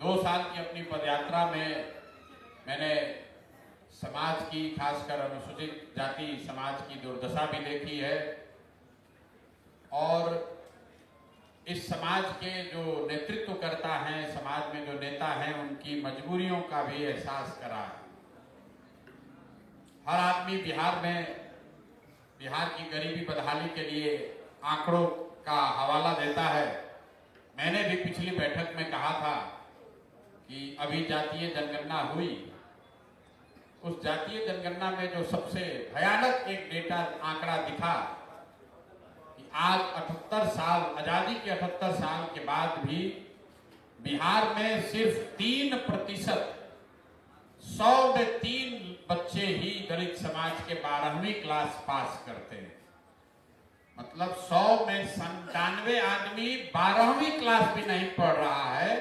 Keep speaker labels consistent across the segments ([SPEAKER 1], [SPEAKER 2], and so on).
[SPEAKER 1] 2 साल की अपनी पदयात्रा में मैंने समाज की, खासकर अनुसूचित जाति समाज की दुर्दशा भी देखी है और इस समाज के जो नेतृत्व करता है, समाज में जो नेता हैं, उनकी मजबूरियों का भी एहसास करा है। हर आदमी बिहार की गरीबी बदहाली के लिए आंकड़ों का हवाला देता है। मैंने भी पिछली बैठक में कहा था कि अभी जातीय जनगणना हुई, उस जातीय जनगणना में जो सबसे भयानक एक डेटा आंकड़ा दिखा कि आज 78 साल, आजादी के 78 साल के बाद भी बिहार में सिर्फ 3%, 100 में 3 बच्चे ही दलित समाज के 12वीं क्लास पास करते हैं। मतलब 100 में 97 आदमी 12वीं क्लास भी नहीं पढ़ रहा है।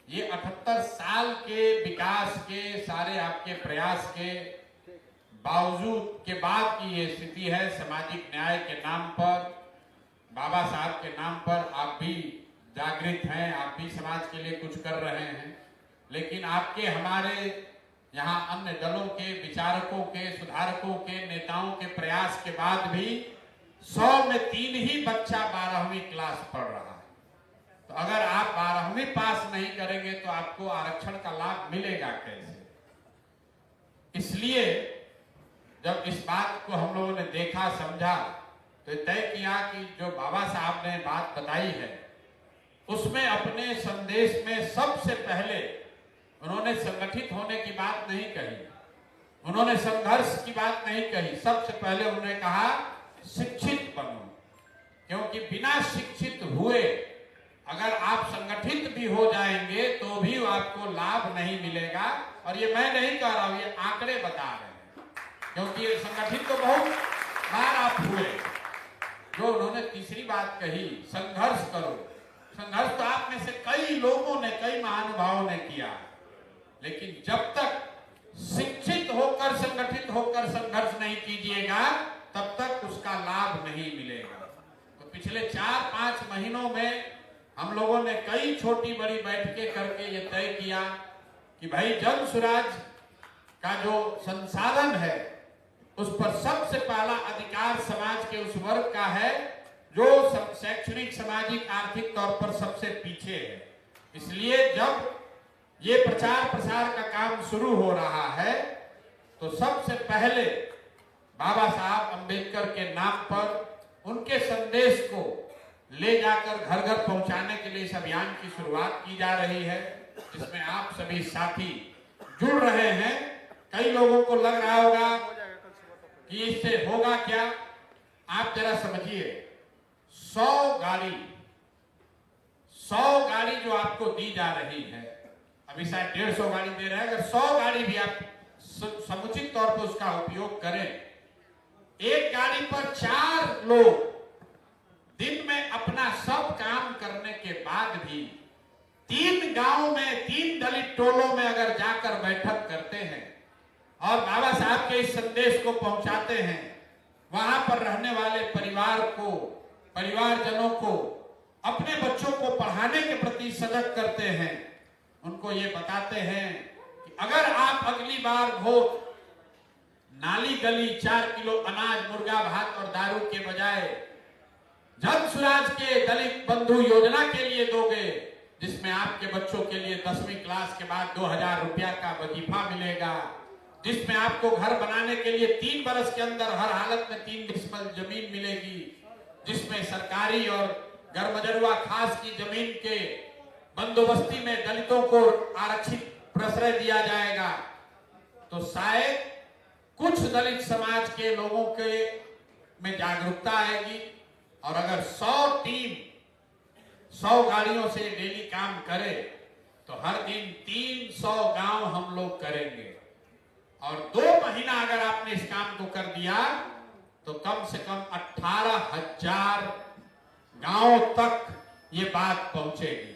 [SPEAKER 1] ये 78 साल के विकास के, सारे आपके प्रयास के बावजूद के बाद की ये स्थिति है। सामाजिक न्याय के नाम पर, बाबा साहब के नाम पर आप भी जागृत हैं, आप भी समाज के लिए कुछ कर रहे हैं, लेकिन आपके, हमारे यहाँ अन्य दलों के विचारकों के, सुधारकों के, नेताओं के प्रयास के बाद भी 100 में 3 ही बच्चा 12वीं क्लास पढ़ रहा है। तो अगर आप 12वीं पास नहीं करेंगे तो आपको आरक्षण का लाभ मिलेगा कैसे? इसलिए जब इस बात को हम लोगों ने देखा, समझा, तो तय किया कि जो बाबा साहब ने बात बताई है उसमें अपने संदेश में सबसे पहले उन्होंने संगठित होने की बात नहीं कही, उन्होंने संघर्ष की बात नहीं कही। सबसे पहले उन्होंने कहा शिक्षित बनो, क्योंकि बिना शिक्षित हुए अगर आप संगठित भी हो जाएंगे तो भी आपको लाभ नहीं मिलेगा। और ये मैं नहीं कह रहा हूं, ये आंकड़े बता रहे हैं, क्योंकि ये संगठित तो बहुत बार आप हुए। जो उन्होंने तीसरी बात कही, संघर्ष करो, संघर्ष तो आप में से कई लोगों ने, कई महानुभावों ने किया, लेकिन जब तक शिक्षित होकर, संगठित होकर संघर्ष नहीं कीजिएगा तब तक उसका लाभ नहीं मिलेगा। तो पिछले 4-5 महीनों में हम लोगों ने कई छोटी बड़ी बैठकें करके ये तय किया कि भाई जन सुराज का जो संसाधन है उस पर सबसे पहला अधिकार समाज के उस वर्ग का है जो शैक्षणिक, सामाजिक, आर्थिक तौर पर सबसे पीछे है। इसलिए जब ये प्रचार प्रसार का काम शुरू हो रहा है तो सबसे पहले बाबा साहब अंबेडकर के नाम पर उनके संदेश को ले जाकर घर घर पहुंचाने के लिए इस अभियान की शुरुआत की जा रही है, जिसमें आप सभी साथी जुड़ रहे हैं। कई लोगों को लग रहा होगा कि इससे होगा क्या। आप जरा समझिए, 100 गाड़ी जो आपको दी जा रही है, अभी शायद 150 गाड़ी दे रहे हैं, अगर 100 गाड़ी भी आप समुचित तौर पर उसका उपयोग करें, एक गाड़ी पर 4 लोग दिन में अपना सब काम करने के बाद भी 3 गांव में, 3 दलित टोलों में अगर जाकर बैठक करते हैं और बाबा साहब के इस संदेश को पहुंचाते हैं, वहां पर रहने वाले परिवारजनों को, अपने बच्चों को पढ़ाने के प्रति सजग करते हैं, उनको ये बताते हैं कि अगर आप अगली बार वोट नाली गली 4 किलो अनाज, मुर्गा भात और दारू के बजाय जन सुराज के दलित बंधु योजना के लिए दोगे, जिसमें आपके बच्चों के लिए 10वीं क्लास के बाद 2000 रुपया का वजीफा मिलेगा, जिसमें आपको घर बनाने के लिए 3 बरस के अंदर हर हालत में 3 डिसमिल जमीन मिलेगी, जिसमें सरकारी और गरमजरुआ खास की जमीन के बंदोबस्ती में दलितों को आरक्षित प्रश्रय दिया जाएगा, तो शायद कुछ दलित समाज के लोगों के में जागरूकता आएगी। और अगर 100 टीम 100 गाड़ियों से डेली काम करे तो हर दिन 300 गांव हम लोग करेंगे। और 2 महीना अगर आपने इस काम को कर दिया तो कम से कम 18,000 गांवों तक ये बात पहुंचेगी।